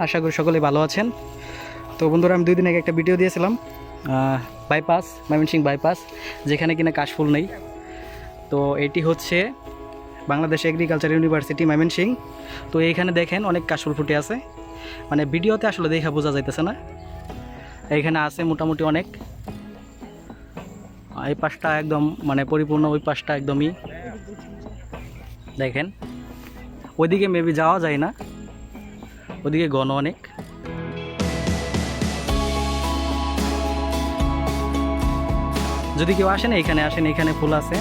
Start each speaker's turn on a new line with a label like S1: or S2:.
S1: আশা করি সকলেই ভালো আছেন। তো বন্ধুরা, আমি 2 দিন আগে একটা ভিডিও দিয়েছিলাম বাইপাস, ময়মনসিংহ বাইপাস, যেখানে কিনা কাশফুল নেই। তো এটি হচ্ছে বাংলাদেশ এগ্রিকালচার ইউনিভার্সিটি ময়মনসিংহ। তো এইখানে দেখেন অনেক কাশফুল ফুটে আছে, মানে ভিডিওতে আসলে দেখা বোঝা যাইতেছে না। এইখানে আছে মোটামুটি অনেক। এই পাশটা একদম মানে পরিপূর্ণ, ওই পাশটা একদমই দেখেন। ওইদিকে মেবি যাওয়া যায় না, ওদিকে ঘন অনেক। যদি কেউ আসেন এখানে আসেন, এখানে ফুল আছে।